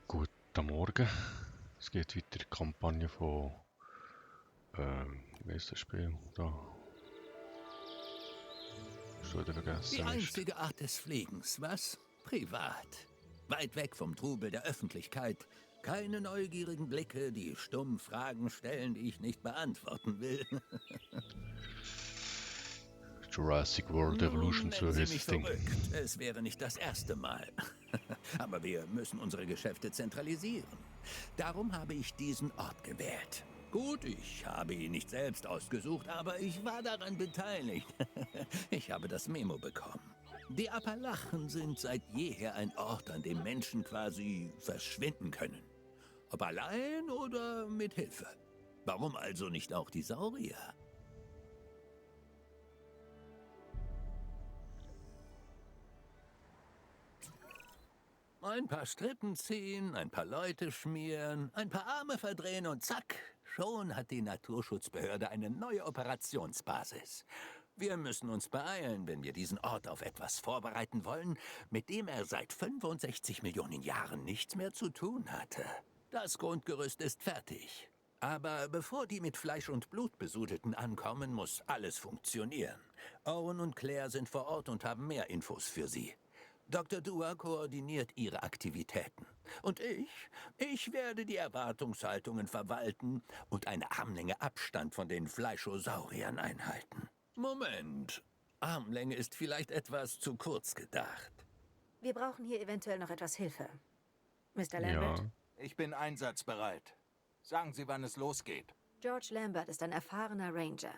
Guten Morgen. Es geht weiter die Kampagne von, wie ist das Spiel? Da. Schon wieder Die vergessen, Mist. einzige Art des Fliegens, was? Privat. Weit weg vom Trubel der Öffentlichkeit. Keine neugierigen Blicke, die stumm Fragen stellen, die ich nicht beantworten will. Jurassic World Nun, Evolution 2 nennen Sie heißt mich das Ding. verrückt. Es wäre nicht das erste Mal. Aber wir müssen unsere Geschäfte zentralisieren. Darum habe ich diesen Ort gewählt. Gut, ich habe ihn nicht selbst ausgesucht, aber ich war daran beteiligt. Ich habe das Memo bekommen. Die Appalachen sind seit jeher ein Ort, an dem Menschen quasi verschwinden können. Ob allein oder mit Hilfe. Warum also nicht auch die Saurier? Ein paar Strippen ziehen, ein paar Leute schmieren, ein paar Arme verdrehen und zack, schon hat die Naturschutzbehörde eine neue Operationsbasis. Wir müssen uns beeilen, wenn wir diesen Ort auf etwas vorbereiten wollen, mit dem er seit 65 Millionen Jahren nichts mehr zu tun hatte. Das Grundgerüst ist fertig. Aber bevor die mit Fleisch und Blut besudelten ankommen, muss alles funktionieren. Owen und Claire sind vor Ort und haben mehr Infos für Sie. Dr. Dua koordiniert ihre Aktivitäten. Und ich werde die Erwartungshaltungen verwalten und eine Armlänge Abstand von den Fleischosauriern einhalten. Moment. Armlänge ist vielleicht etwas zu kurz gedacht. Wir brauchen hier eventuell noch etwas Hilfe. Mr. Lambert? Ja, Ich bin einsatzbereit. Sagen Sie, wann es losgeht. George Lambert ist ein erfahrener Ranger.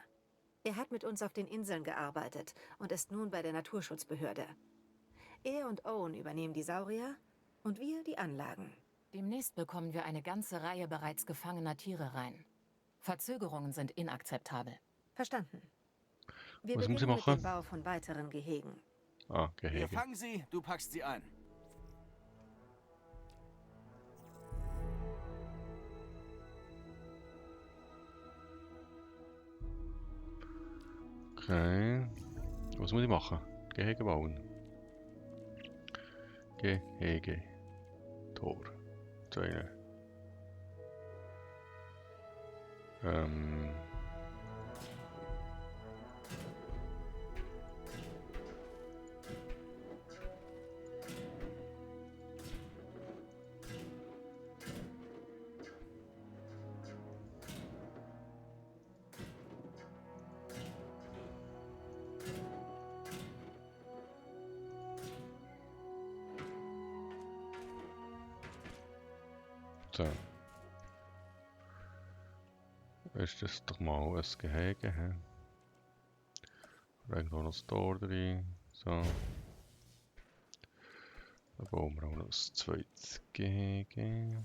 Er hat mit uns auf den Inseln gearbeitet und ist nun bei der Naturschutzbehörde. Er und Owen übernehmen die Saurier und wir die Anlagen. Demnächst bekommen wir eine ganze Reihe bereits gefangener Tiere rein. Verzögerungen sind inakzeptabel. Verstanden. Wir Was muss ich beginnen mit machen? dem Bau von weiteren Gehegen. Ah, Wir Gehege. fangen sie, du packst sie ein. Okay. Was muss ich machen? Gehege bauen. Gehege. Tor. Zwei. Ähm. So. Ist das doch mal ein Gehege, hä? Irgendwo noch das Tor drin. So. Dann bauen wir auch noch ein zweites Gehege.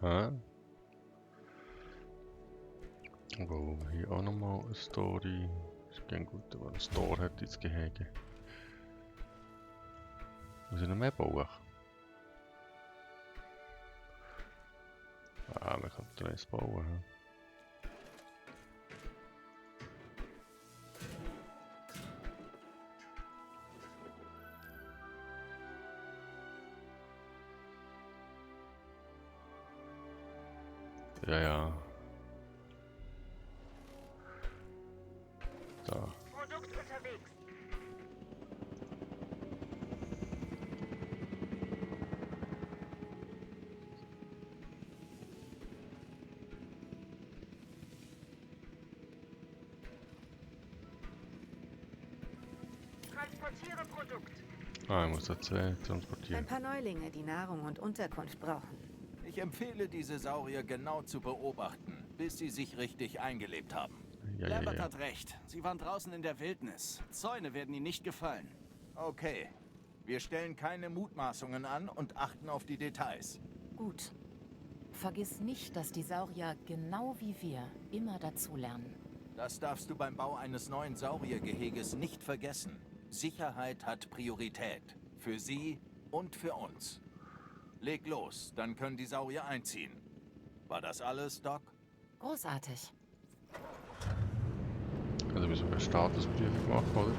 Hä? Dann bauen wir hier auch nochmal eine Story. Ist kein gut, aber ein Store hat ins Gehege. Muss ich noch mehr bauen? Ah, wir könnten eins bauen. Hä? Ja, ja. Da. Produkt unterwegs. Transportiere Produkt. Ah, ich muss da zwei Ein transportieren. paar Neulinge, die Nahrung und Unterkunft brauchen. Ich empfehle, diese Saurier genau zu beobachten, bis sie sich richtig eingelebt haben. Ja, ja, Lambert ja. hat recht. Sie waren draußen in der Wildnis. Zäune werden ihnen nicht gefallen. Okay. Wir stellen keine Mutmaßungen an und achten auf die Details. Gut. Vergiss nicht, dass die Saurier genau wie wir immer dazulernen. Das darfst du beim Bau eines neuen Sauriergeheges nicht vergessen. Sicherheit hat Priorität. Für sie und für uns. Leg los, dann können die Saurier einziehen. War das alles, Doc? Großartig. Also müssen wir eine Statusprüfung machen, oder?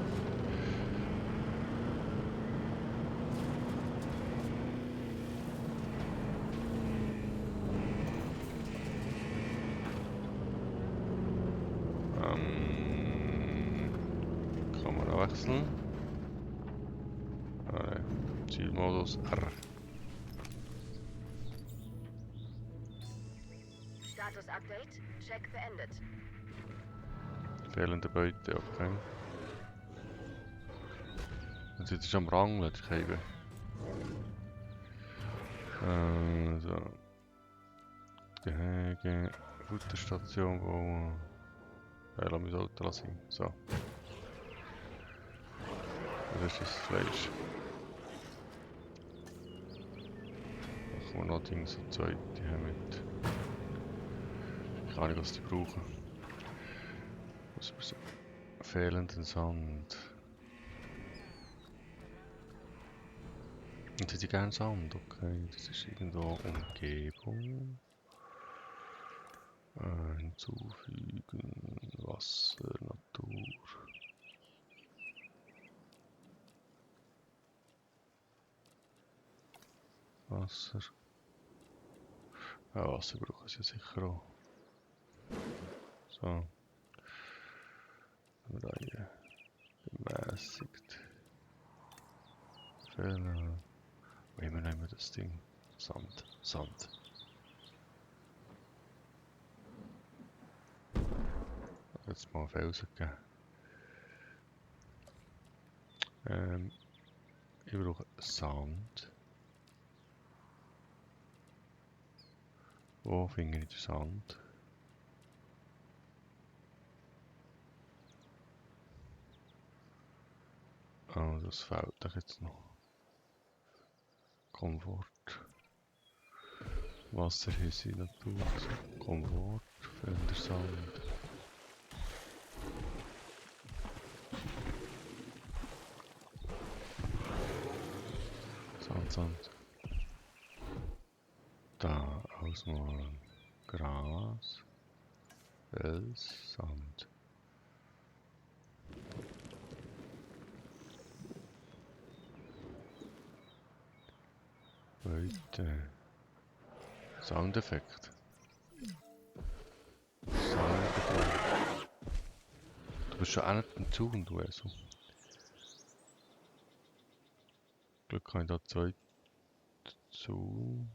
Kamera wechseln. Zielmodus R. Status-Update. Check beendet. Fehlende Beute, okay. Und jetzt ist am Rangeln, die Scheibe. So. Gehege, Futterstation bauen. Ja, lass mich das Auto lassen. So. Das ist das Fleisch. Machen wir noch Dinge so zweite mit. Ich kann nicht, was die brauchen. Was wir so. Fehlenden Sand. Und hätte ich gerne Sand, okay. Das ist irgendwo Umgebung. Hinzufügen, Wasser, Natur. Wasser. Ja, Wasser brauchen sie sicher auch. So. Reihe. Gemäßigt. Fehler. Wo immer nehmen wir das Ding? Sand. Sand. Jetzt mal Felsen geben. Ich brauche Sand. Wo finde ich den Sand? Oh, das fehlt doch jetzt noch. Komfort. Wasser, Hüsse, Natur. Komfort, fehlender Sand. Sand. Da ausmalen. Gras. Fels, Sand. Beute. Soundeffekt. Soundeffekt. Du bist schon auch nicht im Zug und du also. Glück habe ich da Zeit zu.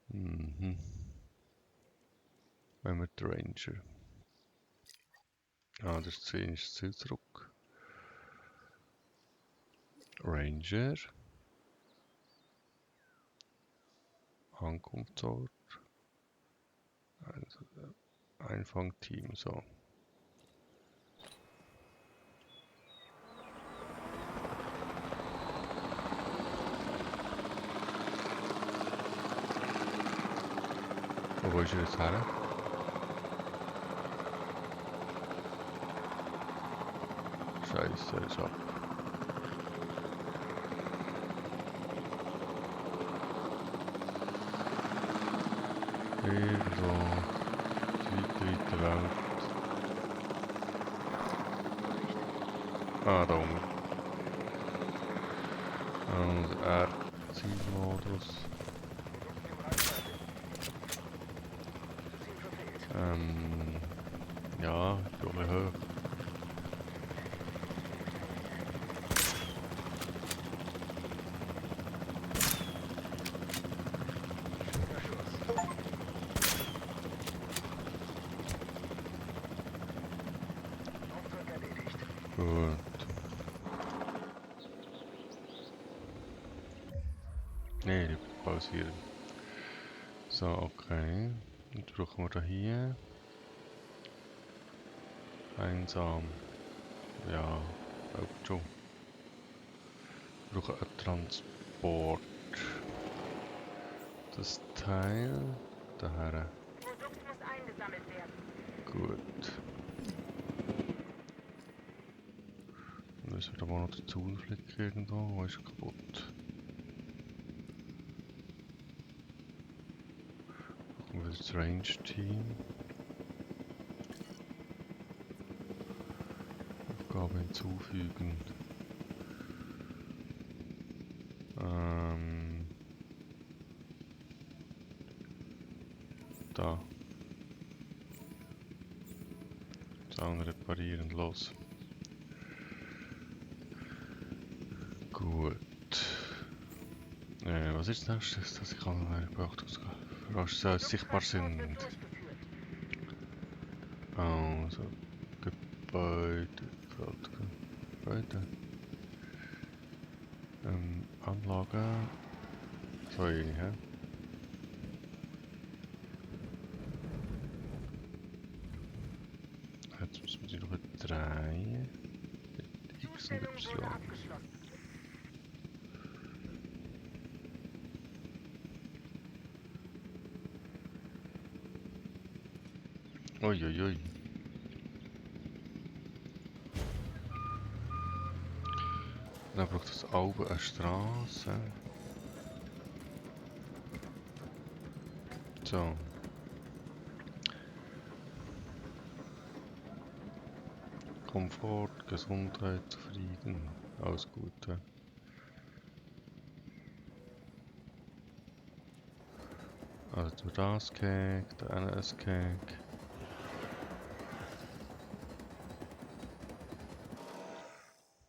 Wenn wir den Ranger. Ah, das ist das Ziel zurück. Ranger. Ankunftsort. Also, Einfangteam, so. Wo ist er jetzt her? Scheiße, er ist ab. Irgendwo die weite Welt. Ah, da oben. Und R-Zielmodus. Ja, ich bin ein hoch. Gut. Nee, die pausieren. So, okay. Und brauchen wir da hier. Einsam. Ja, glaubt schon. Wir brauchen einen Transport. Das Teil daher. Produkt muss Gut. Dann müssen wir da mal noch den Zaun flicken irgendwo. Wo ist er kaputt? Da kommt wieder das Range-Team. Aufgabe hinzufügen. Da. Zaun reparieren, los. Gut. Was ist das nächste, dass ich alle Beobachtungsgeräusche sichtbar sind? Also, Gebäude, Gebäude. Anlage. So, hä? Jetzt müssen wir die noch drehen. X und Y. Uiuiui. Dann braucht es oben eine Straße. So. Komfort, Gesundheit, Frieden. Alles Gute. Also du das Cake, der NS Cake.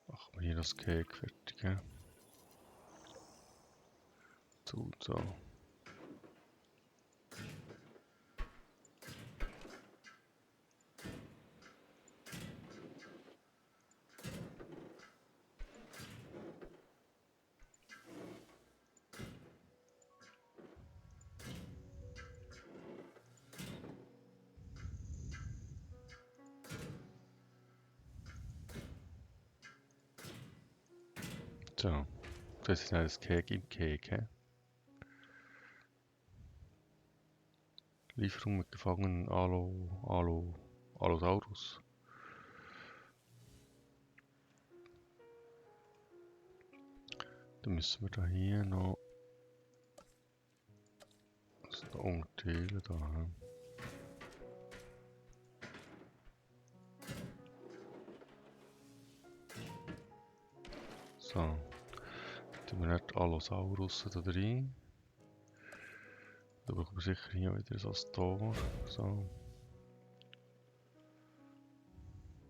Machen wir hier das Cake fertig, ja? So. So, das ist das Cake im Cake. Lieferung mit gefangenen Allosaurus. Dann müssen wir da hier noch das da umteilen da. So, tun wir nicht Allosaurus da drin. Da bekommen wir sicher hier wieder so ein Tor. So.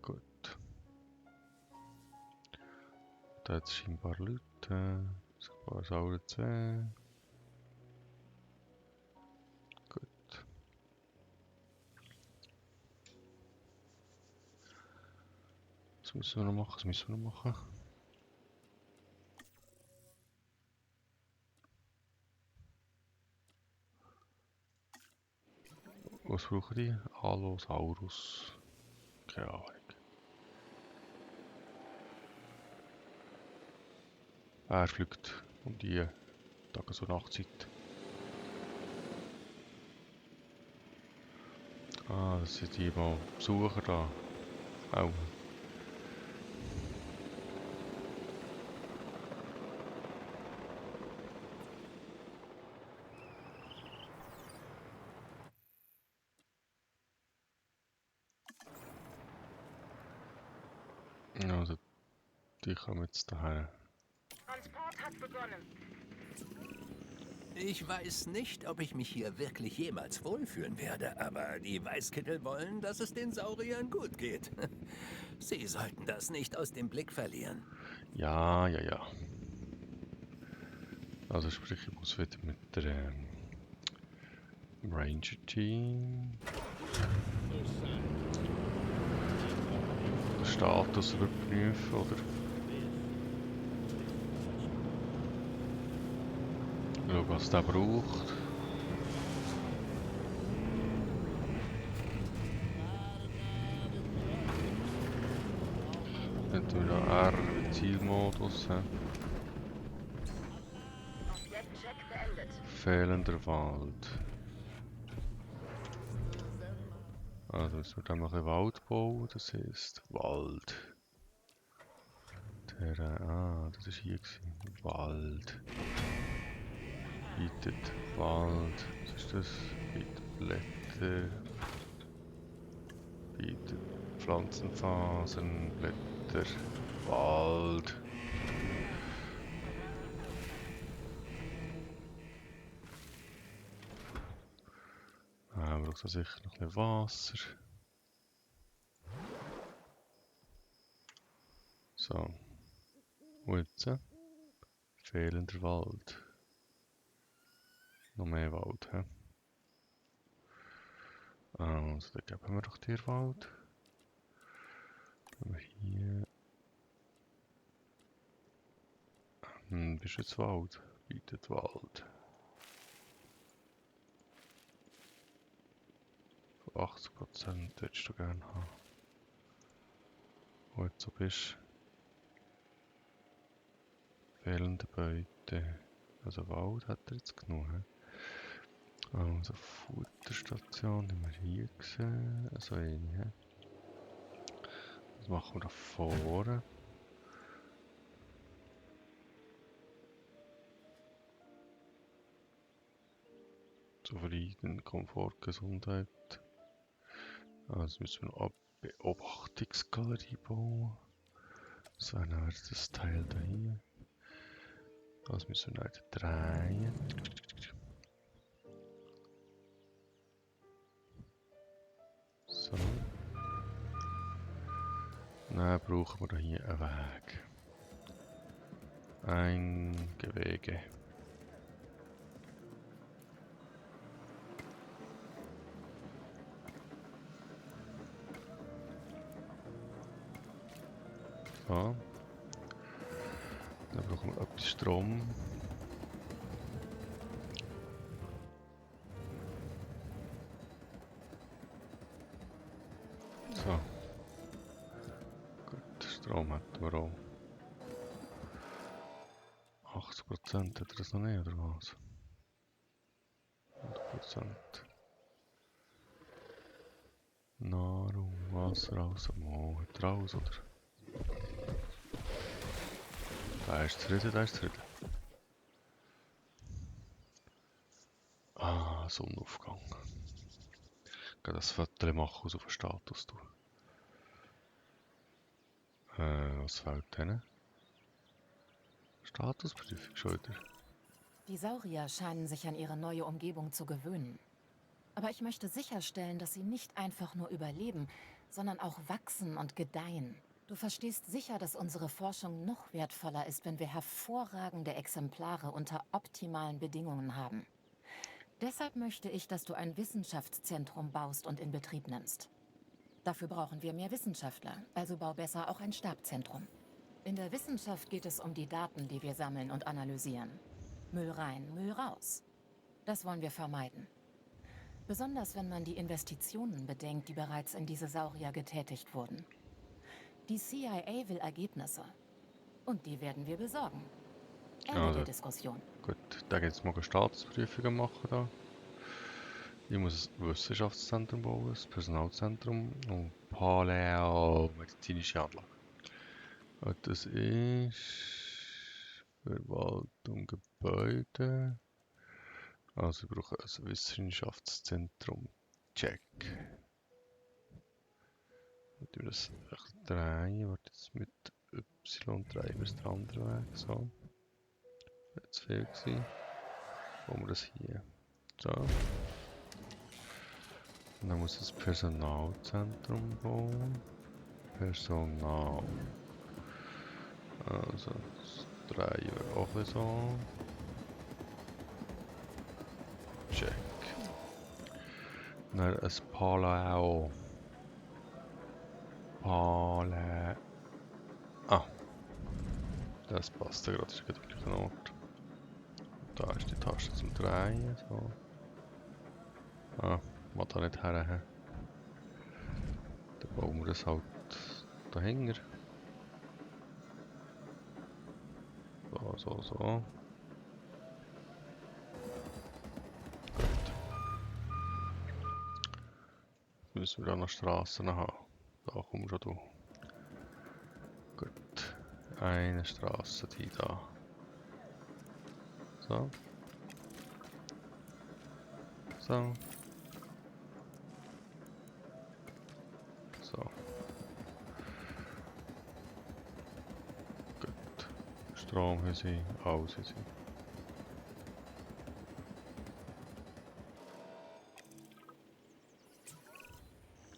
Gut. Da hat es scheinbar Leute. Sogar Sauer 10. Gut. Was müssen wir noch machen? Was müssen wir noch machen? Was brauchen die? Allosaurus. Keine Ahnung. Er fliegt um die Tages- und Nachtzeit. Ah, das sind die mal Besucher da. Auch. Also, die kommen jetzt daher. Transport hat begonnen. Ich weiß nicht, ob ich mich hier wirklich jemals wohlfühlen werde, aber die Weißkittel wollen, dass es den Sauriern gut geht. Sie sollten das nicht aus dem Blick verlieren. Ja. Also sprich, ich muss wieder mit der Ranger-Team den Status überprüfen, oder? Schauen, was der braucht. Dann tun wir noch R Zielmodus. Objekt-Check beendet. Fehlender Wald. Also müssen wir dann noch einen Wald bauen, das heisst Wald. Das ist hier gewesen. Wald. Bietet Wald. Was ist das? Bietet Blätter. Bietet Pflanzenfasern, Blätter, Wald. Wir brauchen sicher noch ein bisschen Wasser. So. Und jetzt? Fehlender Wald. Noch mehr Wald, hä? Also, dann geben wir doch dir Wald. Dann haben wir hier. Bist du jetzt Wald? Bietet Wald. 80% würdest du gerne haben. Wo jetzt so bist. Fehlende Beute. Also Wald hat er jetzt genug. He? Also Futterstation haben wir hier gesehen. Also eine. He? Was machen wir da vorne? Zufrieden, Komfort, Gesundheit. Also müssen wir noch eine Beobachtungsgalerie bauen. So, dann wäre das Teil da hier. Das müssen wir leider drehen. So. Dann brauchen wir da hier einen Weg. Ein Gewege. So. Dann brauchen wir etwas Strom. So. Gut, Strom hätten wir auch. 80% hat er das noch nicht, oder was? 100%. Nahrung, Wasser, alles am hat er alles, oder? Da ist zufrieden, da ist zufrieden. Ah, Sonnenaufgang. Ich kann das Foto machen aus auf den Status. Du. Was fehlt denen? Statusprüfung schon wieder. Die Saurier scheinen sich an ihre neue Umgebung zu gewöhnen. Aber ich möchte sicherstellen, dass sie nicht einfach nur überleben, sondern auch wachsen und gedeihen. Du verstehst sicher, dass unsere Forschung noch wertvoller ist, wenn wir hervorragende Exemplare unter optimalen Bedingungen haben. Deshalb möchte ich, dass du ein Wissenschaftszentrum baust und in Betrieb nimmst. Dafür brauchen wir mehr Wissenschaftler, also bau besser auch ein Stabzentrum. In der Wissenschaft geht es um die Daten, die wir sammeln und analysieren. Müll rein, Müll raus. Das wollen wir vermeiden. Besonders wenn man die Investitionen bedenkt, die bereits in diese Saurier getätigt wurden. Die CIA will Ergebnisse. Und die werden wir besorgen. Ende der Diskussion. Gut, da geht es mal Staatsprüfungen machen da. Ich muss ein Wissenschaftszentrum bauen, ein Personalzentrum und paläomedizinische Anlage. Und das ist Verwaltung, Gebäude. Also ich brauche ein Wissenschaftszentrum. Check. Und wir das drehen, warte jetzt mit Y drehen wir es den anderen Weg. So. Jetzt viel gewesen. Bauen wir das hier. So. Und dann muss ich das Personalzentrum bauen. Personal. Also das drehen wir auch so. Check. Dann ein Paleo. Ah. Das passt ja gerade, das ist gerade am gleichen Ort. Da ist die Taste zum Drehen. So. Ah, will da nicht her. Dann bauen wir das halt dahinter. So. Gut. müssen wir auch noch Straßen haben. Da komm schon du. Gut. Eine Straße, die da. So. So. So. Gut. Strom haben sie, alles haben sie.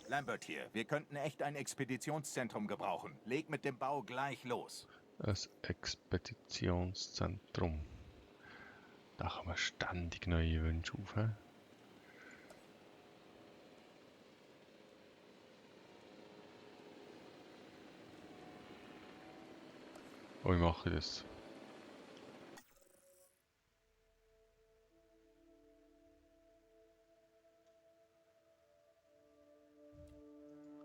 Lambert hier. Wir könnten echt ein Expeditionszentrum gebrauchen. Leg mit dem Bau gleich los. Ein Expeditionszentrum. Da kann man ständig neue Wünsche auf. He? Oh, ich mache das.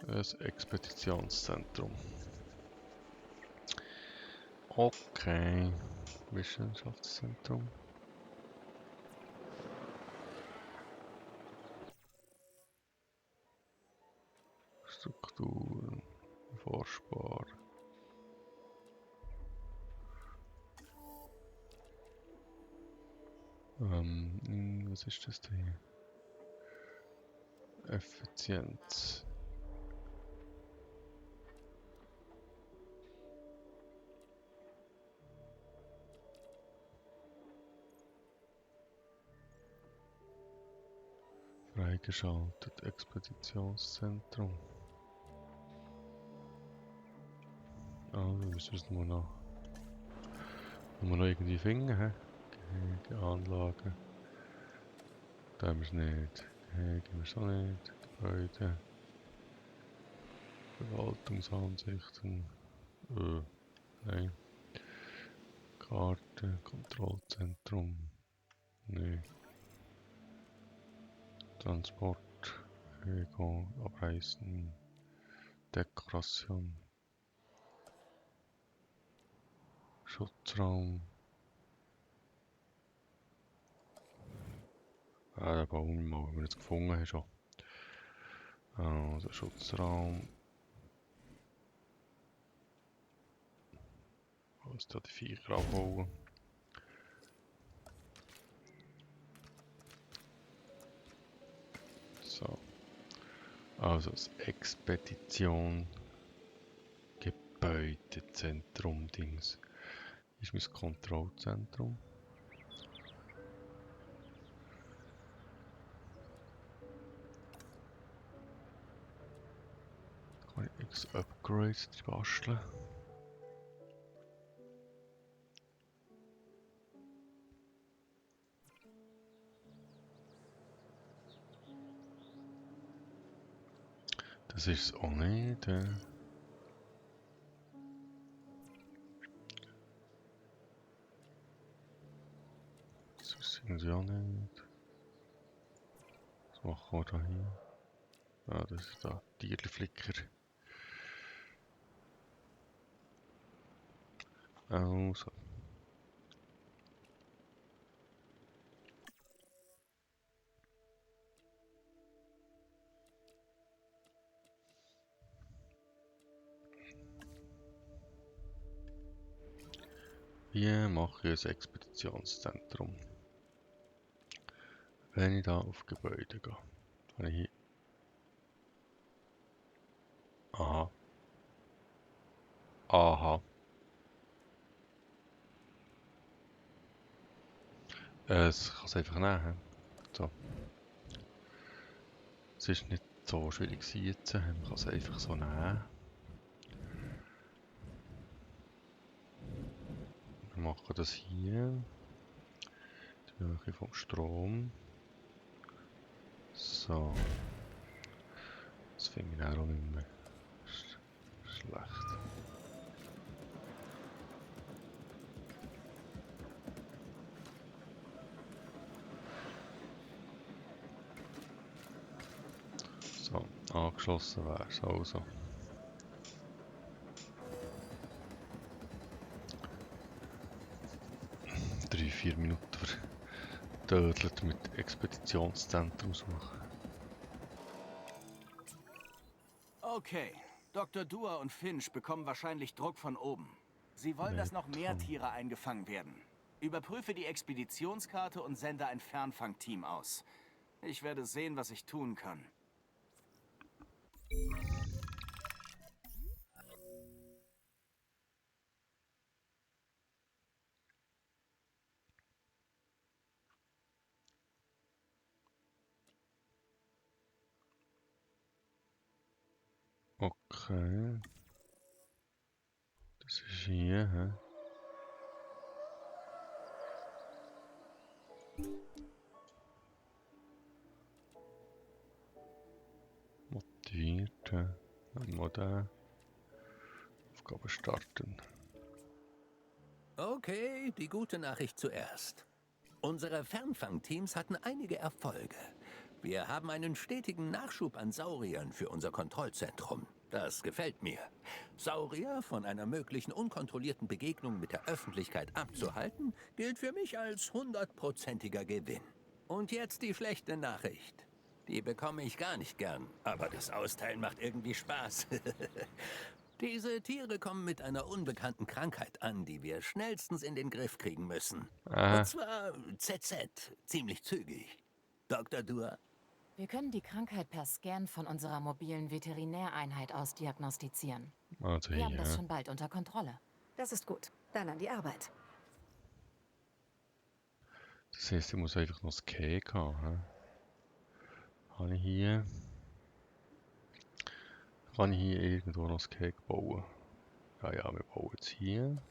Das Expeditionszentrum. Okay. Wissenschaftszentrum. Strukturen. Forschbar. Was ist das da hier? Effizienz. Freigeschaltet. Expeditionszentrum. Ah, wir müssen es nur noch irgendwie finden, hä? Gehege, Anlagen. Da haben wir es nicht. Gehege haben wir es auch nicht. Gebäude. Verwaltungsansichten. Nein. Karte, Kontrollzentrum. Nee. Transport. Ego, Abreisen. Dekoration. Schutzraum. Ah, den bauen wir mal, wenn wir jetzt gefunden haben schon. Also Schutzraum. Was da die Viecher abbauen. So. Also das Expedition Gebäudezentrum Dings. Ist mein Kontrollzentrum. Kann ich X Upgrades basteln. Das ist es auch nicht. Das ist irgendwie auch nicht. Was machen wir da hier? Ah, das ist da Tierflicker. Also. Wie mache ich ein Expeditionszentrum? Wenn ich da auf Gebäude gehe, habe ich hier. Aha. Aha. Es kann es einfach nehmen. So. Es ist nicht so schwierig jetzt. Man kann es einfach so nehmen. Wir machen das hier. Die Höhe vom Strom. So. Das finde ich auch nicht mehr schlecht. So, angeschlossen wäre es also. Drei, 4 Minuten verdödelt mit Expeditionszentrum suchen. Okay. Dr. Dua und Finch bekommen wahrscheinlich Druck von oben. Sie wollen, dass noch mehr Tiere eingefangen werden. Überprüfe die Expeditionskarte und sende ein Fernfangteam aus. Ich werde sehen, was ich tun kann. Okay. Das ist hier, hä? Motiviert, hä? Modell. Aufgabe starten. Okay, die gute Nachricht zuerst. Unsere Fernfangteams hatten einige Erfolge. Wir haben einen stetigen Nachschub an Sauriern für unser Kontrollzentrum. Das gefällt mir. Saurier von einer möglichen unkontrollierten Begegnung mit der Öffentlichkeit abzuhalten, gilt für mich als 100%iger Gewinn. Und jetzt die schlechte Nachricht. Die bekomme ich gar nicht gern, aber das Austeilen macht irgendwie Spaß. Diese Tiere kommen mit einer unbekannten Krankheit an, die wir schnellstens in den Griff kriegen müssen. Und zwar ZZ, ziemlich zügig. Dr. Dua? Wir können die Krankheit per Scan von unserer mobilen Veterinäreinheit aus diagnostizieren. Also Wir haben das hier. schon bald unter Kontrolle. Das ist gut. Dann an die Arbeit. Das heisst, ich muss einfach noch das Cake haben. Hä? Habe ich hier. Kann ich hier irgendwo noch das Cake bauen? Ja, ja, wir bauen jetzt hier.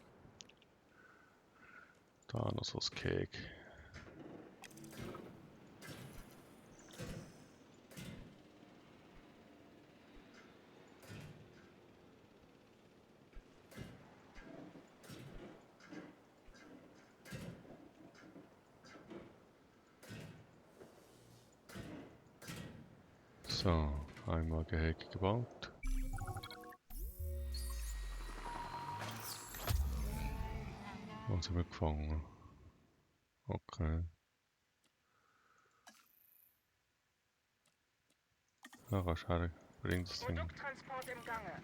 Da noch so das Cake. So, einmal Gehege gebaut. Und sind wir gefangen. Okay. Ja, kannst du her. Bring das Ding. Produkttransport im Gange.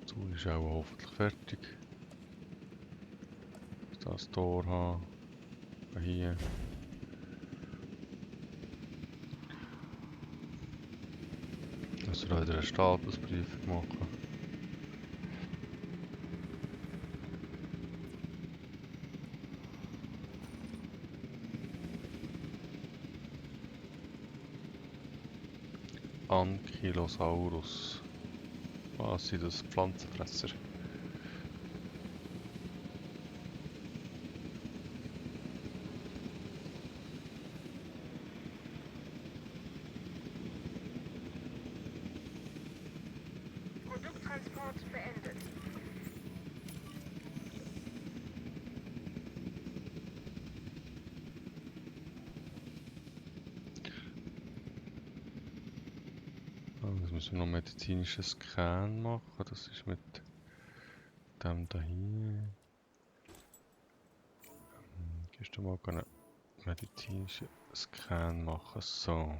So ist auch hoffentlich fertig. Das Tor haben. Hier. Dass wir wieder eine Statusprüfung machen. Ankylosaurus. Was sind das? Pflanzenfresser. Produkttransport beendet. Jetzt müssen wir noch medizinische Scan machen. Das ist mit dem da hier. Gehst du mal einen medizinischen Scan machen? So.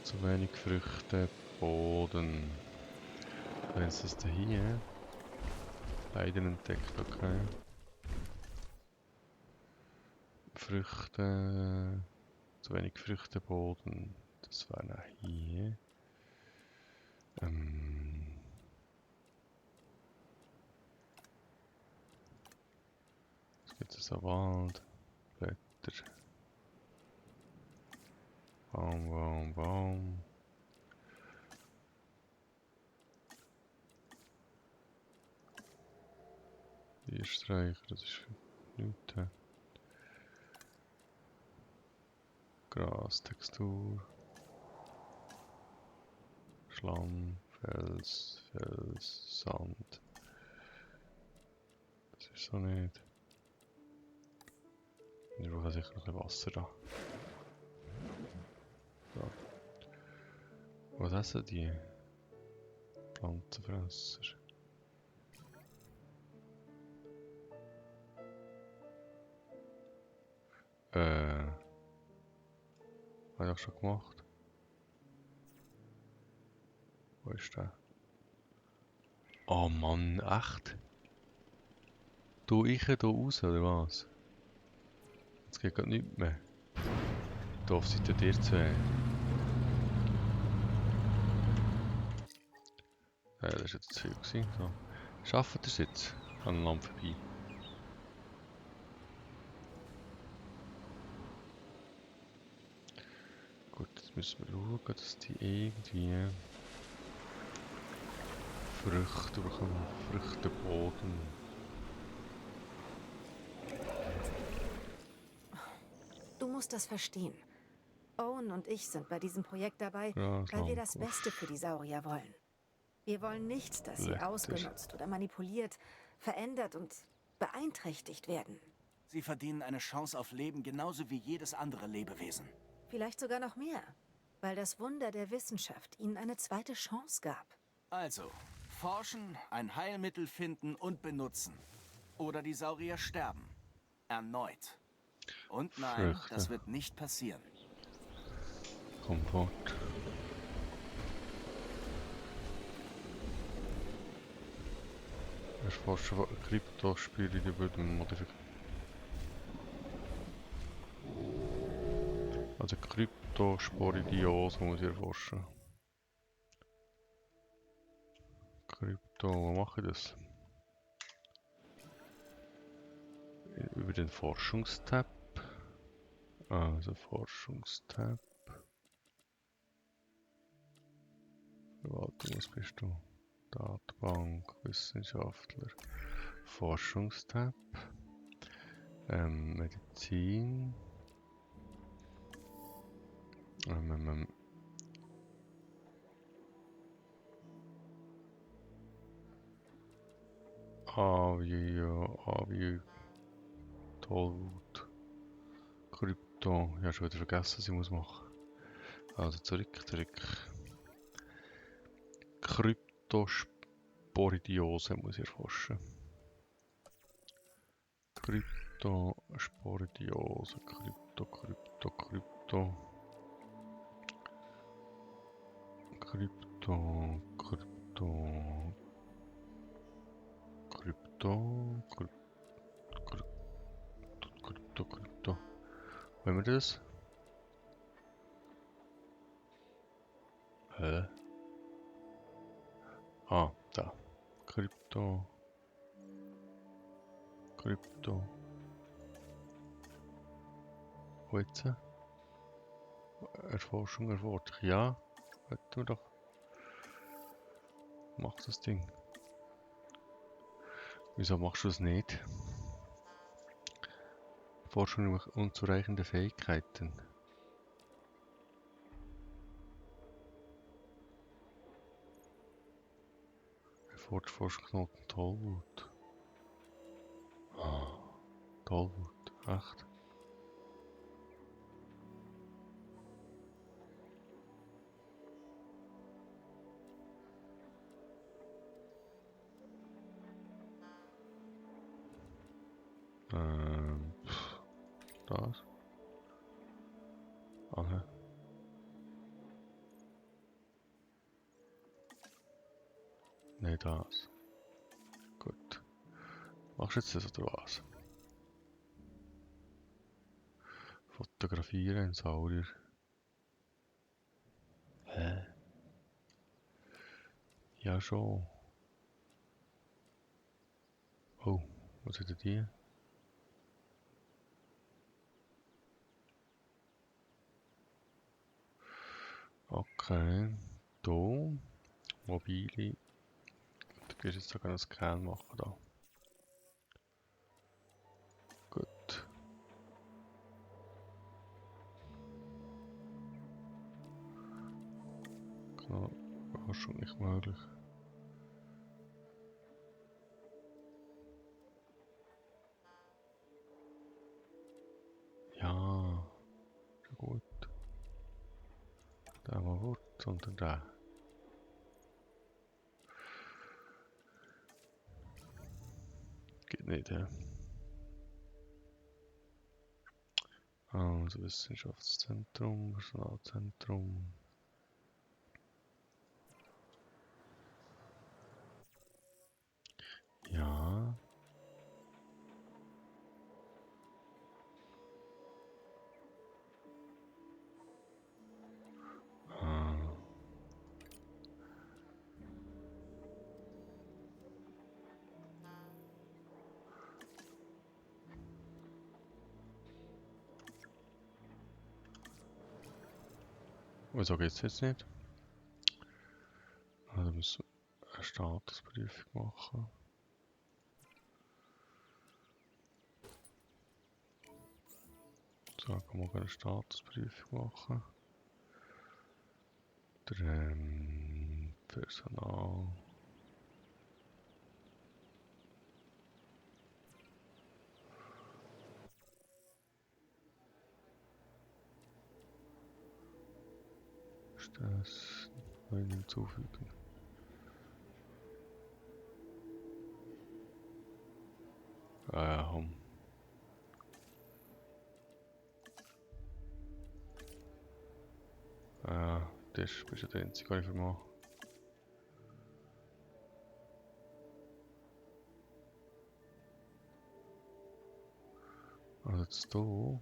Zu wenig Früchte, Boden. Wenn es das da hier? Leider entdeckt, okay. Früchte, zu wenig Früchte, Boden. Das war nach hier. Jetzt gibt es einen Wald, Blätter. Baum, Baum, Baum. Bierstreicher, das ist nichts. Gras, Textur. Schlamm, Fels, Sand. Das ist so nicht. Ich brauche sicher noch ein bisschen Wasser da. So. Was essen die? Pflanzenfresser. Habe ich auch schon gemacht. Wo ist der? Oh Mann, echt? Du, ich hier raus, oder was? Jetzt geht gerade nichts mehr. Doof seid ihr dir zwei. Ja, das war jetzt zu viel gewesen. So. Schafft ihr es jetzt? An der Lampe vorbei. Gut, jetzt müssen wir schauen, dass die irgendwie Früchte bekommen. Früchteboden. Du musst das verstehen. Owen und ich sind bei diesem Projekt dabei, Ja, weil wir das Lampe. Beste für die Saurier wollen. Wir wollen nicht, dass sie Lecker. ausgenutzt oder manipuliert, verändert und beeinträchtigt werden. Sie verdienen eine Chance auf Leben genauso wie jedes andere Lebewesen. Vielleicht sogar noch mehr, weil das Wunder der Wissenschaft ihnen eine zweite Chance gab. Also, forschen, ein Heilmittel finden und benutzen. Oder die Saurier sterben. Erneut. Und nein, Früchte. das wird nicht passieren. Kompott. Erforschen von Kryptospiele, die würden modifizieren. Also Kryptosporidiose muss ich erforschen. Wo mache ich das? Über den Forschungstab. Also Forschungstab. Verwaltung, was bist du? Datenbank, Wissenschaftler. Forschungstab. Medizin. Avio, Tollwut, Krypto, ja schon wieder vergessen, was ich muss machen. Also zurück. Kryptosporidiose muss ich erforschen. Kryptosporidiose, Krypto. Wo haben wir das? Hä? Ah, da. Krypto. Wo jetzt? Erforschung erfordert. Ja, hätten wir doch. Mach das Ding. Wieso machst du es nicht? Forschung über unzureichende Fähigkeiten. Forschungsknoten Tollwut. Ah, Tollwut, echt? Das? Aha. Ne, das. Gut. Machst du jetzt das oder was? Fotografieren ein Saurier. Hä? Ja schon. Oh, was sind denn die? Okay. Da. Mobile. Du gehst jetzt sogar einen Scan machen da. Gut. Genau. War schon nicht möglich. Ja. Schon gut. Da mal gut. Und dann da. geht nicht. Also Wissenschaftszentrum, Personalzentrum. Ja. Ah. Wieso geht's jetzt nicht? Also müssen wir eine Statusprüfung machen. So, kann man eine Statusprüfung machen. Der Personal. Ist das neu hinzufügen? Ah ja, komm. Ah, das bist ja der einzige, den ich vermache. Also jetzt hier.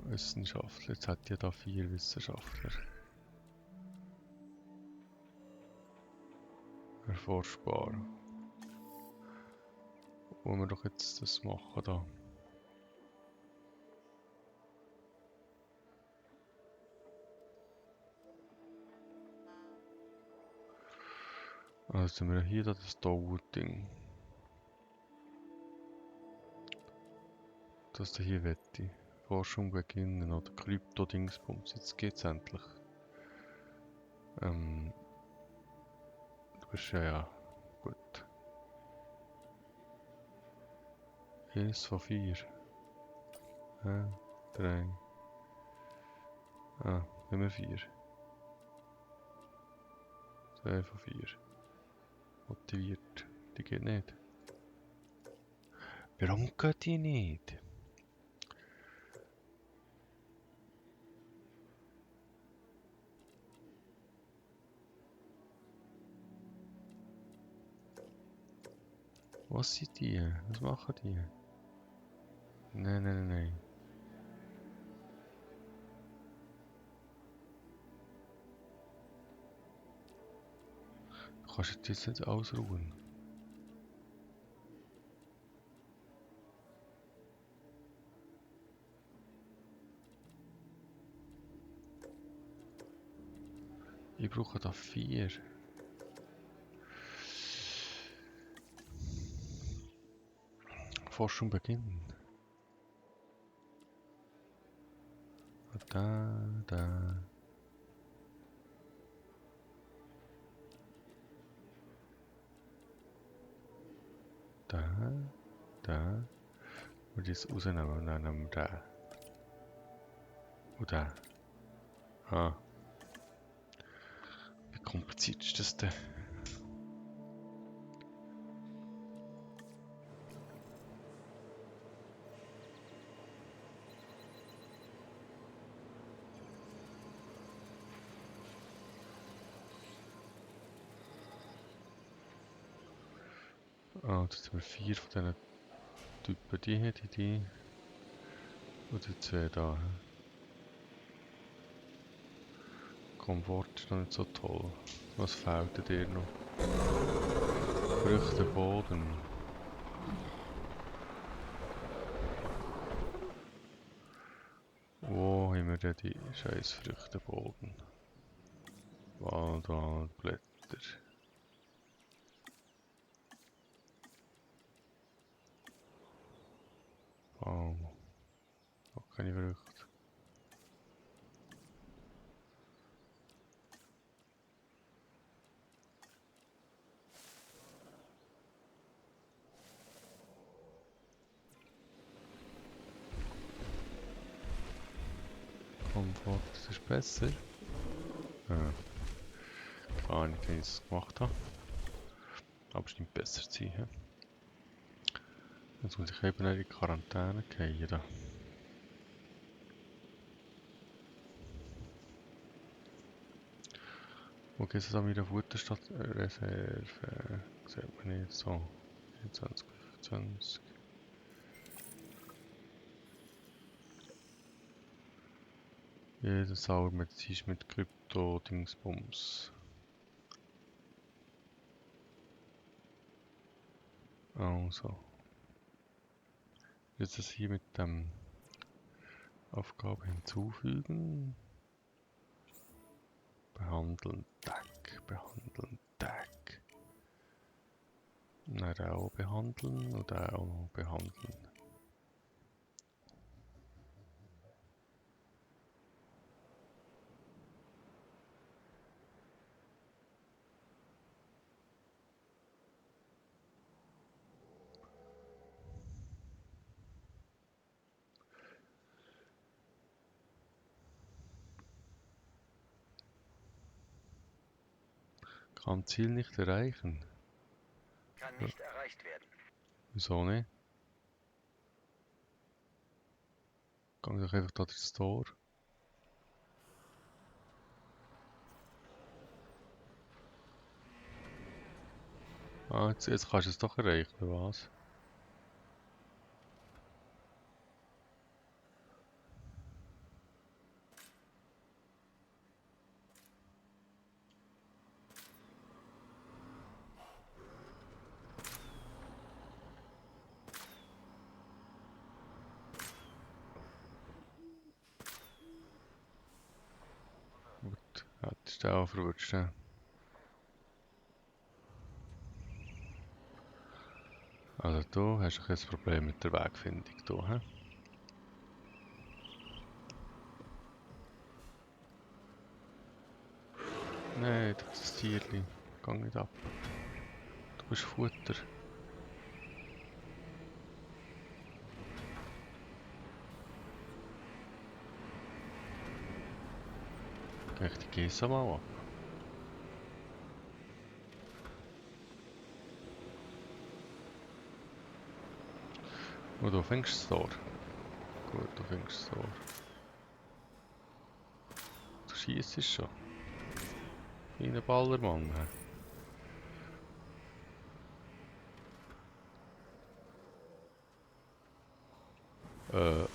Wissenschaftler, jetzt hat ja da 4 Wissenschaftler. Erforschbar. Wollen wir doch jetzt das machen da. Also haben wir hier das Dauerding. Das da hier wette. Forschung beginnen oder Krypto-Dingsbums. Jetzt geht's endlich. Du bist ja gut. 1 von 4. 3. Ah, Nummer 4. 2 von 4. Motiviert. Die geht nicht. Warum geht die nicht? Was sind die? Was machen die? Nein. Du kannst jetzt nicht ausruhen. Ich brauche da 4. Forschung beginnen. Da. Und jetzt rausnehmen und dann nehmen wir den. Und den. Ah. Wie kompliziert ist das denn? Ah, jetzt haben wir 4 von diesen Typen. Die hätte die. Und die 2 da. Komfort ist noch nicht so toll. Was fehlt dir noch? Früchte, Boden. Wo haben wir denn die scheiß Früchteboden? Wald, Blätter. Baum. Auch keine Früchte. Komfort, das ist besser. Ah. Keine Ahnung, wie ich das gemacht habe. Aber es scheint besser zu sein. He? Jetzt muss ich eben in die Quarantäne gehen. Da. Wo geht es an meiner Futterstadt-Reserve? Sieht man nicht so. 24, 25. Jeder Sauer medizinisch mit Krypto-Dingsbums. Also. Jetzt das hier mit dem Aufgabe hinzufügen. Behandeln, Tag, behandeln, Tag. Dann auch behandeln und auch noch behandeln. Kann Ziel nicht erreichen. Kann nicht erreicht werden. Wieso nicht? Gang doch einfach da ins Tor. Ah, jetzt kannst du es doch erreichen, oder was? Gut, hättest du auch verrutscht. Ja. Also du hast ein Problem mit der Wegfindung. Da, he? Nein, das Tierli. Gang nicht ab. Du bist Futter. Gleich die Gesa mal ab. Und du fängst es Tor. Gut, du fängst es Tor. Du schießt schon. Wie ein Ballermann. He?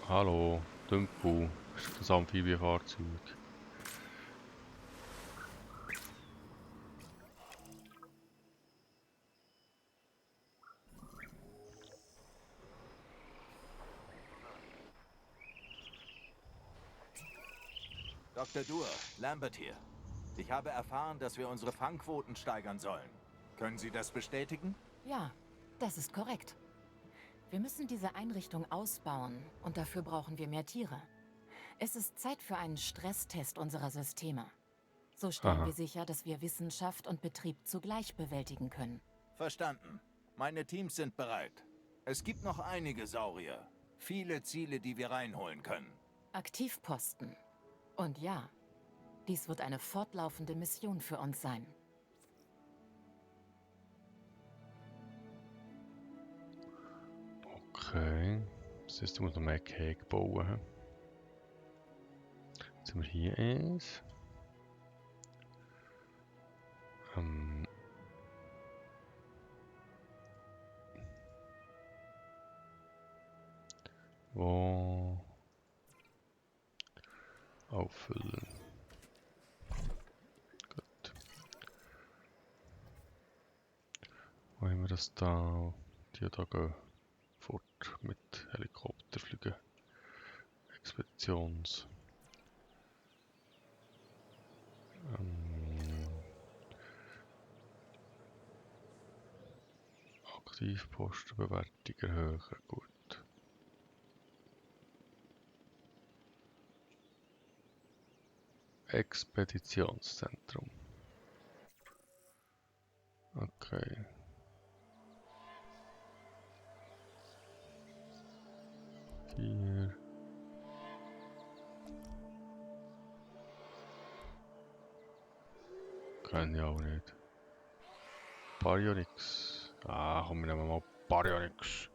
Hallo, Dümpel. Ist das Amphibienfahrzeug? Dr. Dur, Lambert hier. Ich habe erfahren, dass wir unsere Fangquoten steigern sollen. Können Sie das bestätigen? Ja, das ist korrekt. Wir müssen diese Einrichtung ausbauen und dafür brauchen wir mehr Tiere. Es ist Zeit für einen Stresstest unserer Systeme. So stellen Aha. wir sicher, dass wir Wissenschaft und Betrieb zugleich bewältigen können. Verstanden. Meine Teams sind bereit. Es gibt noch einige Saurier. Viele Ziele, die wir reinholen können. Aktivposten. Und ja, dies wird eine fortlaufende Mission für uns sein. Okay. Das heißt, du musst noch mehr Cake bauen. He? Jetzt haben wir hier eins. Wo auffüllen. Gut. Wo haben wir das da? Die da gehen fort mit Helikopterflügen. Expeditions. Aktivpostenbewertung erhöhen. Gut. Expeditionszentrum. Okay. Hier. Kenne ich auch nicht. Baryonyx. Ah, komm, wir nehmen mal Baryonyx.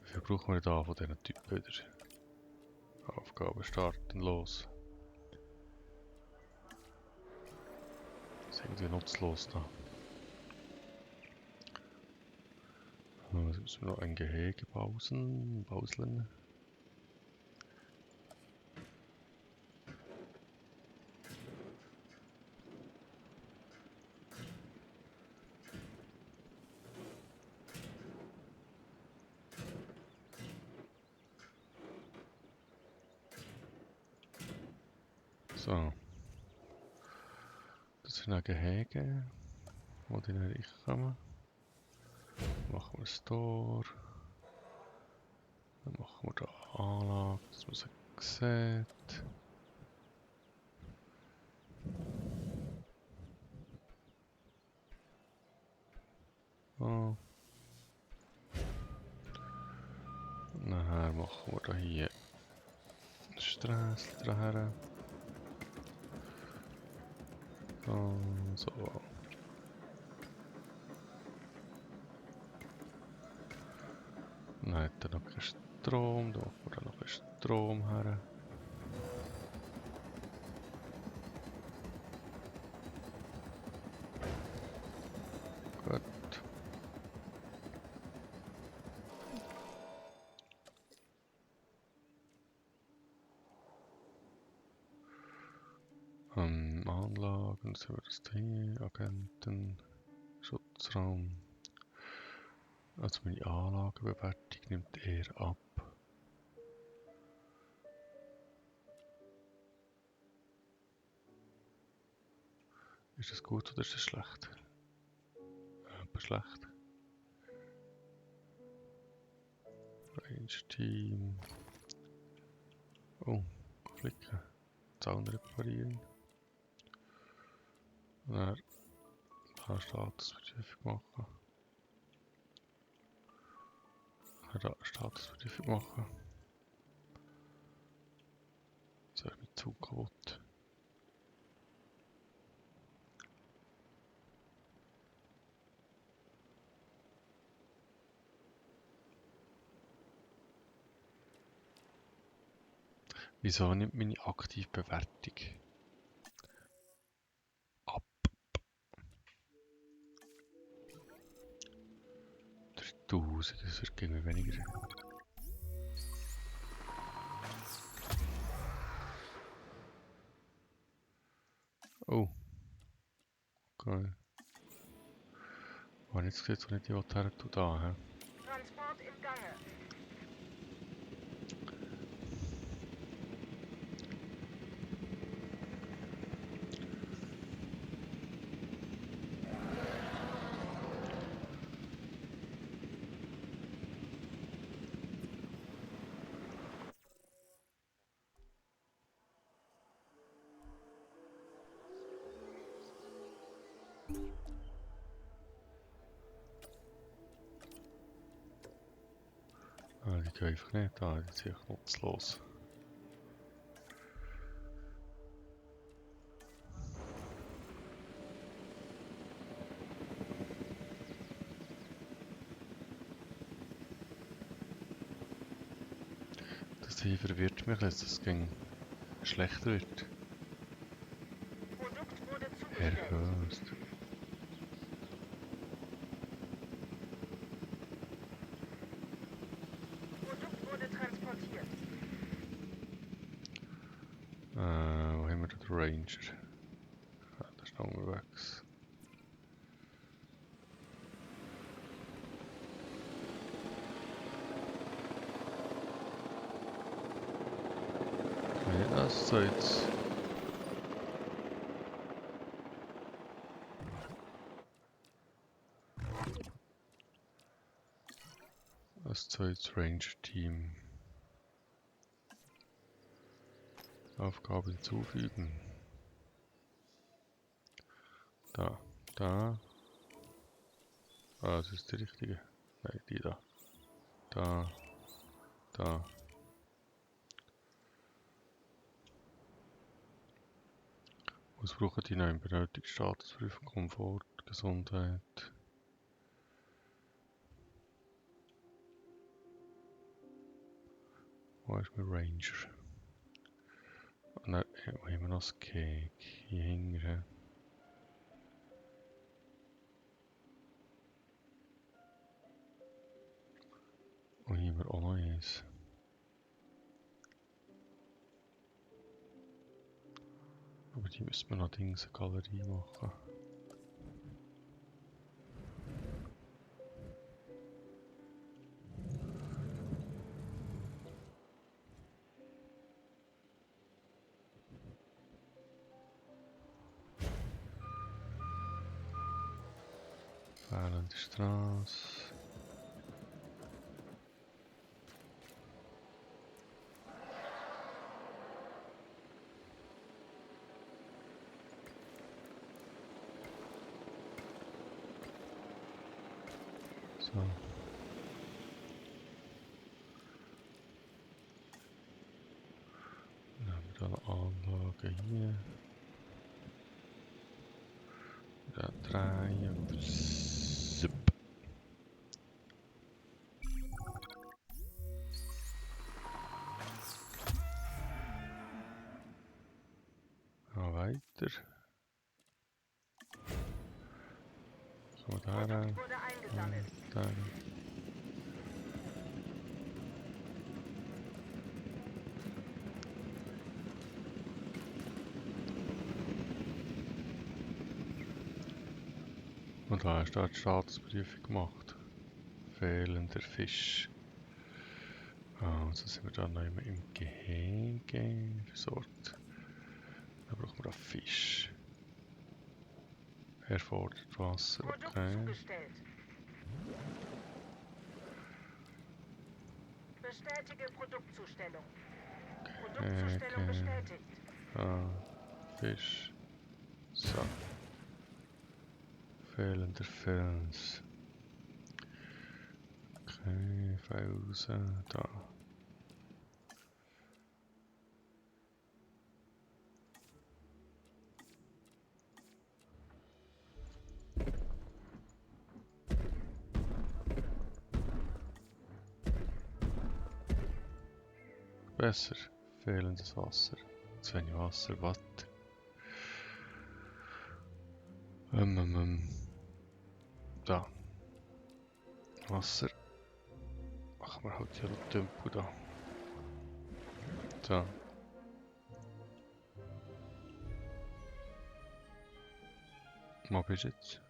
Wie viel brauchen wir da von diesen Typen wieder? Aufgabe starten, los. Das ist irgendwie nutzlos da. Jetzt müssen wir noch ein Gehege bauseln. So. Das sind ein Gehege, wo die nicht reinkommen. Machen wir Store. Dann machen wir da Anlage, dass man sie sieht. Oh. Nachher machen wir da hier eine Straße daher. So. Dann hat er noch keinen Strom, da machen wir dann noch einen Strom her. Gut. Anlagen, so wir das hier, Agenten, Schutzraum. Also meine Anlagenbewertung nimmt eher ab. Ist das gut oder ist das schlecht? Aber schlecht. Range Team. Oh, klicken. Zaun reparieren. Dann da Statusvertiefung machen. Da Statusvertiefung machen. Jetzt ist mein Zug kaputt. Wieso nimmt meine Aktivbewertung ab? 3000, das wird gegen weniger. Oh. Okay. Aber jetzt sieht es nicht, was her tut da, hä? Transport im Gange. Ah, die gehen einfach nicht da, die sind echt nutzlos. Das hier verwirrt mich, dass das gegen schlechter wird. Produkt wurde zugestellt. Erhöht. Produkt wurde transportiert. Wo haben wir da den Ranger? Ah, der ist noch unterwegs. Ja, das so jetzt. Das zweites Ranger-Team. Aufgabe hinzufügen. Da. Ah, das ist die richtige. Nein, die da. Da. Was brauchen die neuen benötigten Statusprüfung, Komfort, Gesundheit? Wo ist mein Ranger? Und dann wo haben wir noch das Cake hier hinten. Und hier haben wir auch noch eins. Aber die müssen wir noch Dings eine Galerie machen. Fehlende Straße. So. Dann haben wir da eine Anlage hier. Da drehen. Zip. Weiter. So, da rein. Wurde eingesammelt. Da rein. Und da hast du die Staatsprüfung gemacht. Fehlender Fisch. Also sind wir dann noch immer im Gehege versorgt. Da brauchen wir auch Fisch. Erfordert Wasser, Produkt okay. zugestellt. Bestätige Produktzustellung. Produktzustellung Okay. bestätigt. Fisch. So. Fehlender Fels. Okay, Felsen, da. Besser. Fehlendes Wasser. Zu wenig Wasser, was? Da. Wasser. Machen wir halt hier ein Tempo da. So. Wo bist du jetzt?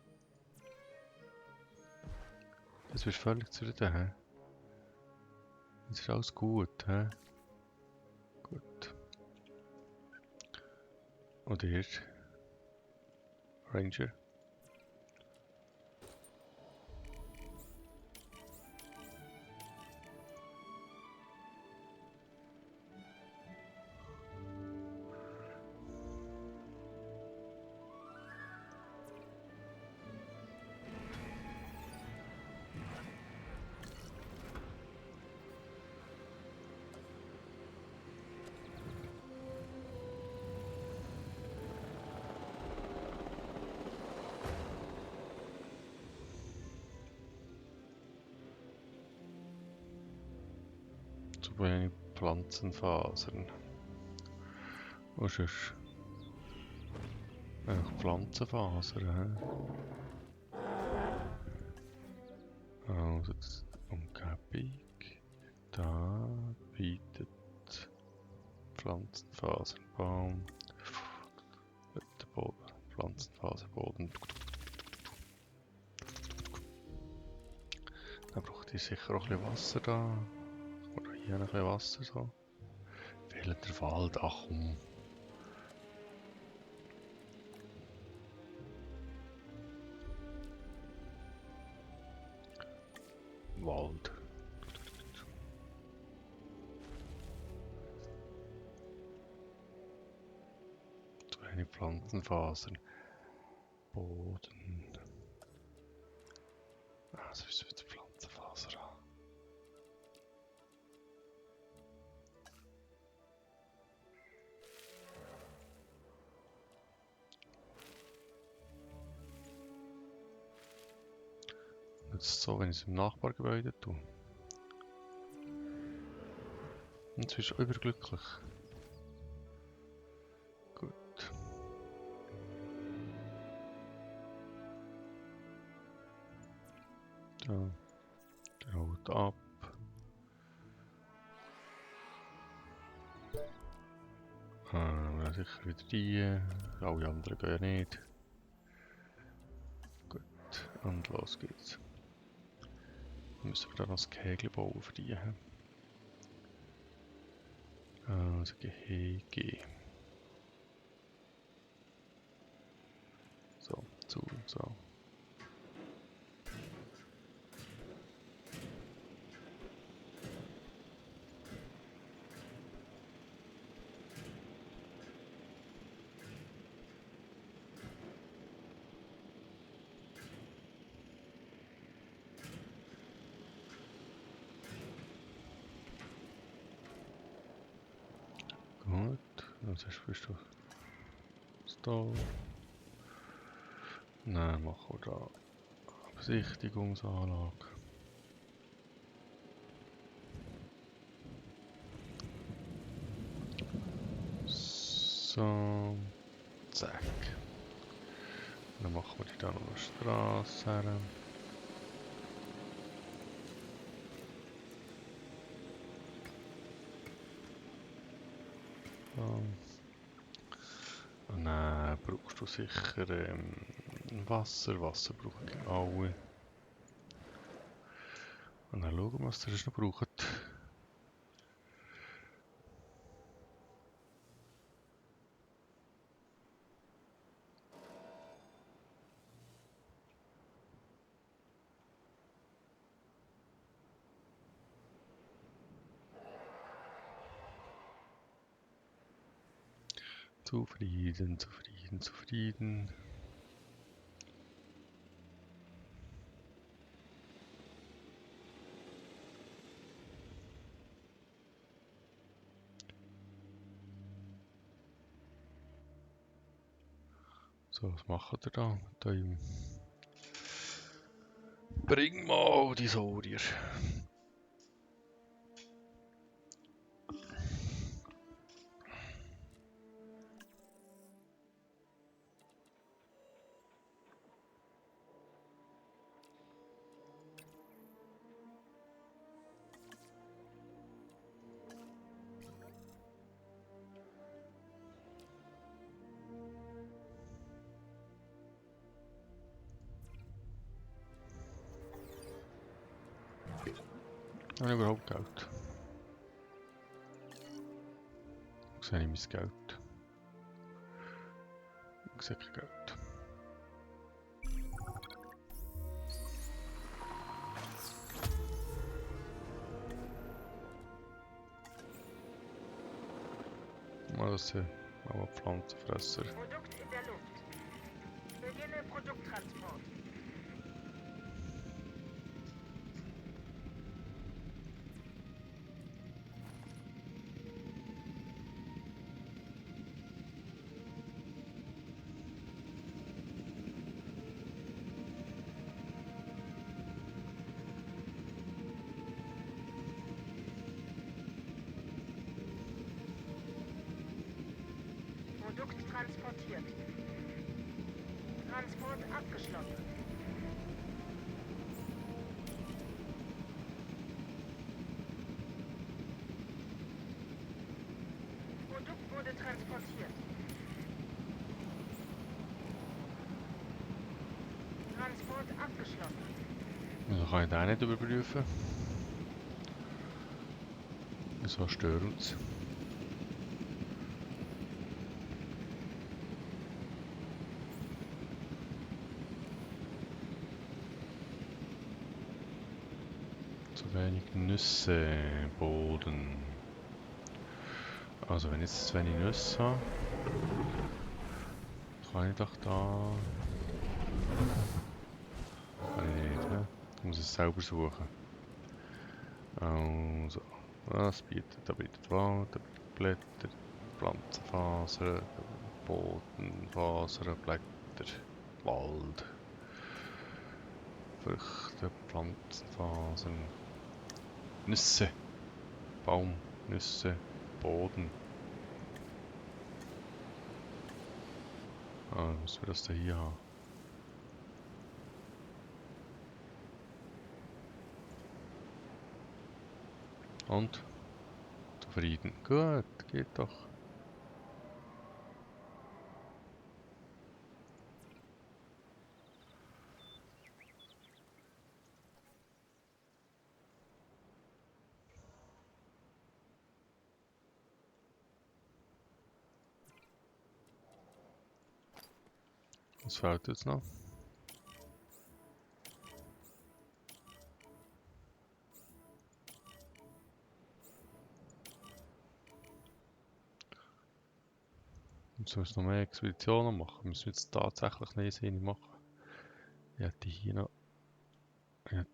Das bist völlig zufrieden, hä? Jetzt ist alles gut, hä? Gut. Und ihr? Ranger? Zu wenig Pflanzenfasern. Was ist? Eigentlich Pflanzenfasern, hä? Also die Umgebung. Da bietet Pflanzenfaserbaum. Der Boden. Pflanzenfaserboden. Dann braucht ihr sicher auch ein bisschen Wasser da. Oder hier ein bisschen Wasser so. Fehlt der Wald, ach komm. Wald. Zu wenig Pflanzenfasern. Boden. Ah, so ist wieder Pflanzenfaser an. es so, wenn ich es im Nachbargebäude tue. Und jetzt bist du überglücklich. Gut. Da. Der haut ab. Sicher wieder die. Alle anderen gehen ja nicht. Gut. Und los geht's. Müssen wir da noch das Gehege bauen für die. Also Gehege. So, zu, so. Gut, was hast du für Stall? Nein, machen wir da Besichtigungsanlage. So, zack. Dann machen wir die da noch eine Straße her. Und dann brauchst du sicher Wasser. Wasser brauchen die alle. Und dann schauen wir, was ihr noch braucht. Zufrieden, zufrieden, zufrieden. So, was macht ihr da mit eurem? Bring mal die Saurier. Habe ich überhaupt Geld? Wo sehe ich mein Geld? Ich sehe kein Geld. Mal das sind auch Pflanzenfresser. Produkt in der Luft. Beginne Produkttransport. Produkt transportiert. Transport abgeschlossen. Produkt wurde transportiert. Transport abgeschlossen. Also kann ich den nicht überprüfen. So störend. Zu wenig Nüsse, Boden. Also wenn ich jetzt zu wenig Nüsse habe, kann ich doch da... Kann ich nicht, ne? Ich muss es selber suchen. Also, was bietet? Da bietet Wald, da bietet Blätter, Pflanzenfasern, Bodenfasern, Blätter, Wald. Früchte, Pflanzenphasen, Nüsse, Baum, Nüsse, Boden. Ah, dann müssen wir das da hier haben. Und? Zufrieden. Gut, geht doch. Was fehlt jetzt noch? Jetzt müssen wir noch mehr Expeditionen machen. Müssen wir jetzt tatsächlich eine machen. Ich hätte hier noch ein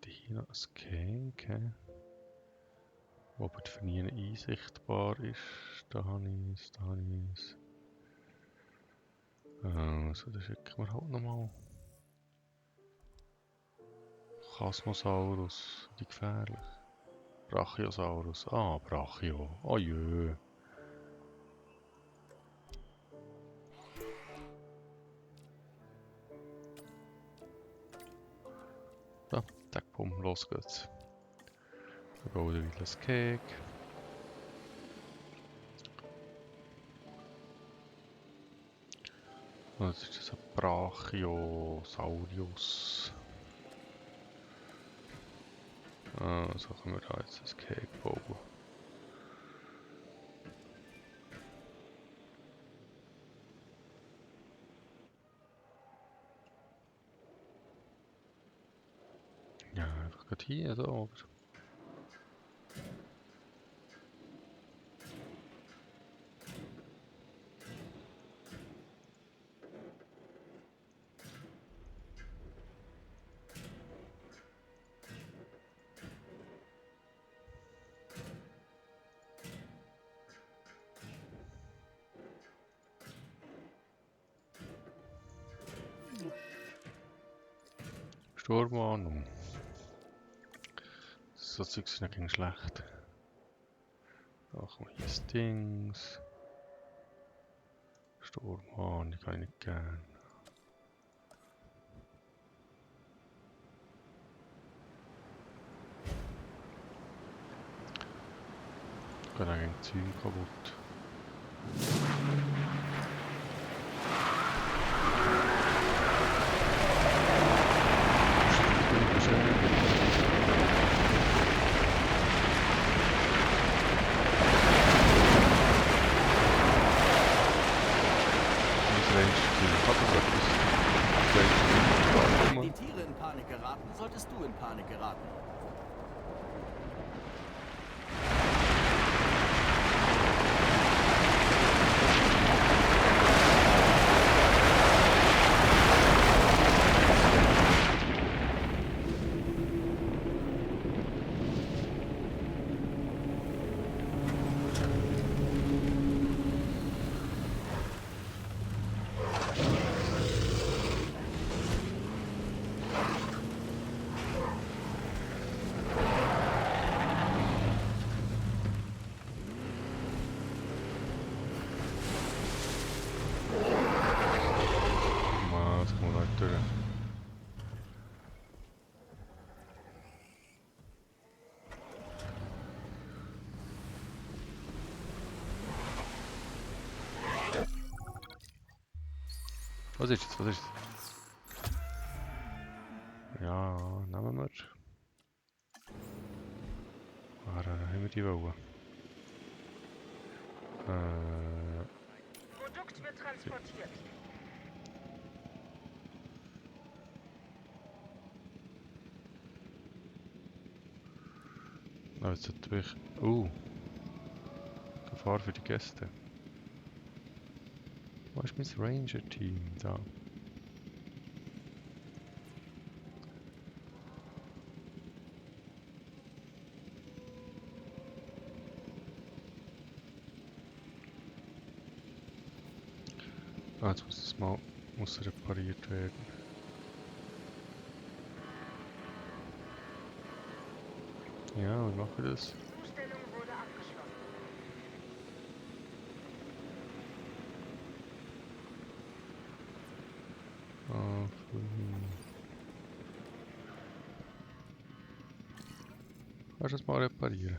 Skank, wo aber für nie einsichtbar ist. Da habe ich es, da habe ich es. Also, das schicken wir halt nochmal. Chasmosaurus, die gefährlich. Brachiosaurus, ah, Brachio, oh jö. So, zack, bumm, los geht's. Wir bauen wieder das Cake. Das ist das ein Brachiosaurus. So können wir da jetzt das Cake bauen. Ja, einfach gerade hier, so, oder? Sturmwarnung. So Zeug sind nicht schlecht. Ach, mal hier Dings. Sturmwarnung kann ich nicht gern. Geht eigentlich Zeug kaputt. Wenn die Tiere in Panik geraten, solltest du in Panik geraten. Was ist jetzt? Was ist jetzt? Ja, nehmen wir. Ah, da haben wir die wollen. Produkt wird transportiert. Ah, jetzt sollten wir... Gefahr für die Gäste. Wo ist mein Ranger-Team? Da. Ah, jetzt muss das mal repariert werden. Ja, wie mache ich das? Umstellung wurde abgeschlossen. Kannst du das mal reparieren?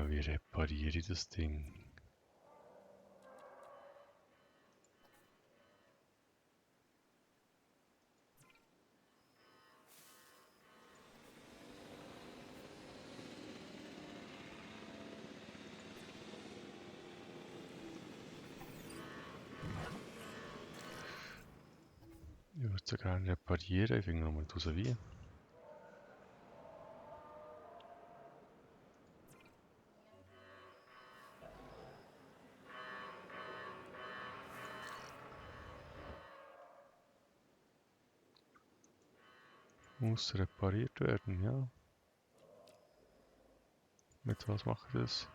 Wie repariere ich das Ding? Ich würde so gerne reparieren, ich finde nochmal raus wie. Muss repariert werden, ja. Mit was mache ich das?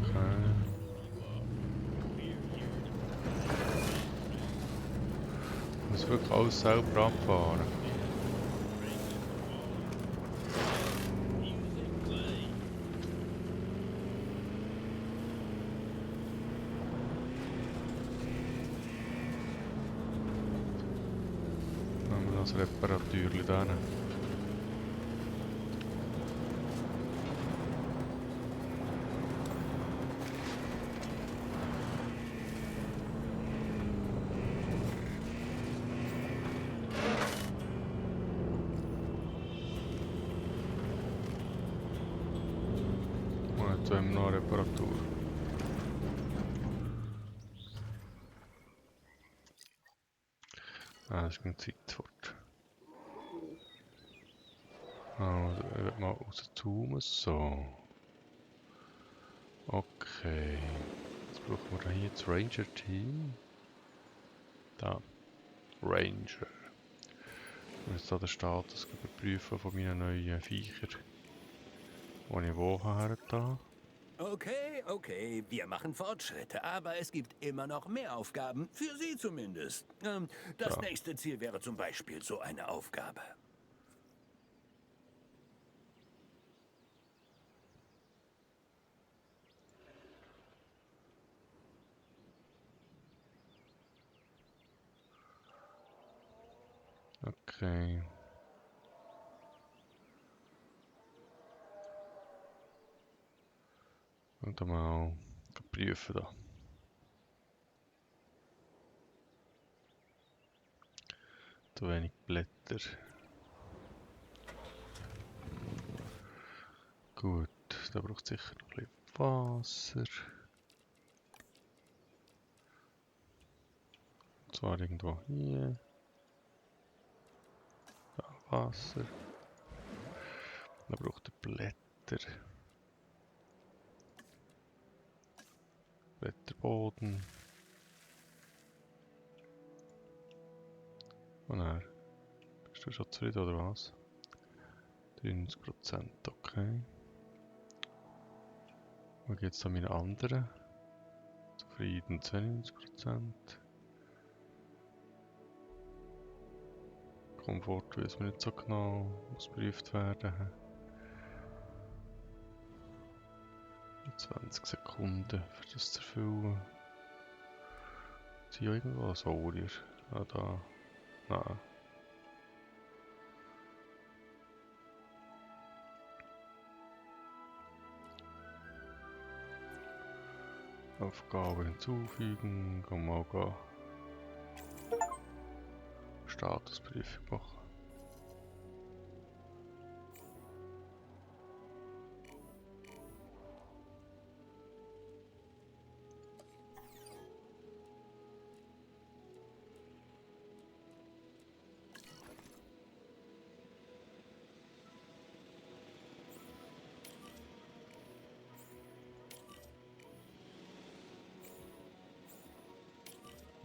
Okay. Ich muss wirklich alles selber abfahren. Dann haben wir das Reparatürli da. Und jetzt haben wir noch eine Reparatur. Ah, das geht Zeit fort. Also, ich werde mal rauszoomen. So. Okay. Jetzt brauchen wir hier das Ranger-Team. Da. Ranger. Ich muss jetzt hier den Status überprüfen von meinen neuen Viechern. Wo ich wo her da. Okay, okay, wir machen Fortschritte, aber es gibt immer noch mehr Aufgaben, für Sie zumindest. Das Ja. nächste Ziel wäre zum Beispiel so eine Aufgabe. Okay. Und dann mal prüfen da. Zu wenig Blätter. Gut, da braucht es sicher noch ein bisschen Wasser. Und zwar irgendwo hier. Da Wasser. Da braucht er Blätter. Blätterboden. Und dann, bist du schon zufrieden oder was? 93%, okay. Wo geht's an meine anderen? Zufrieden 92%. Komfort weiß man nicht so genau, muss geprüft werden. 20 Sekunden für das zu erfüllen. Sind ja irgendwo Saurier? Ah, da. Nein. Aufgabe hinzufügen, kann man auch Statusprüfung machen.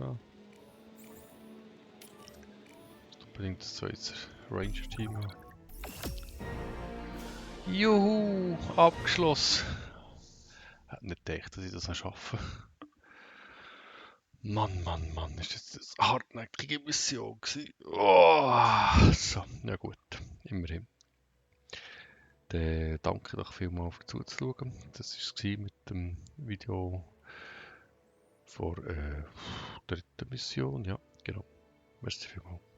Ja. Unbedingt das zweite Ranger-Team haben. Juhu! Abgeschlossen! Hätte nicht gedacht, dass ich das noch schaffe. Mann, Mann, Mann, ist das eine hartnäckige Mission gewesen. Oh, so, ja gut, immerhin. Dann danke doch vielmals für zuzuschauen. Das war es mit dem Video vor der dritten Mission. Ja, genau. Merci vielmals.